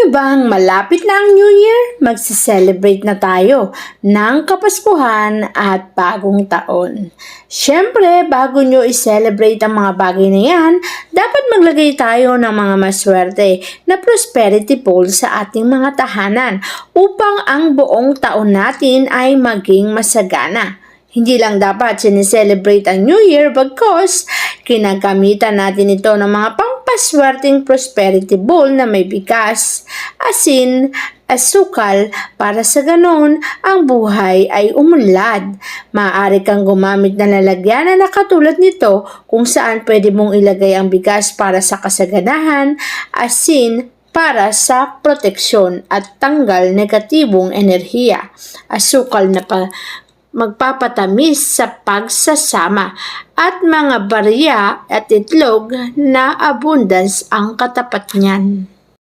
nyo bang malapit na ang New Year? Magse-celebrate na tayo ng Kapaskuhan at Bagong Taon. Siyempre, bago nyo i-celebrate ang mga bagay na yan, dapat maglagay tayo ng mga maswerte na prosperity pole sa ating mga tahanan upang ang buong taon natin ay maging masagana. Hindi lang dapat sineselebrate ang New Year bagkos kinagamitan natin ito ng mga pampaswerteng prosperity bowl na may bigas, asin, asukal para sa ganon ang buhay ay umunlad. Maaari kang gumamit ng lalagyan na katulad nito kung saan pwede mong ilagay ang bigas para sa kasaganahan, asin para sa proteksyon at tanggal negatibong enerhiya, asukal na magpapatamis sa pagsasama at mga barya at itlog na abundance ang katapat niyan.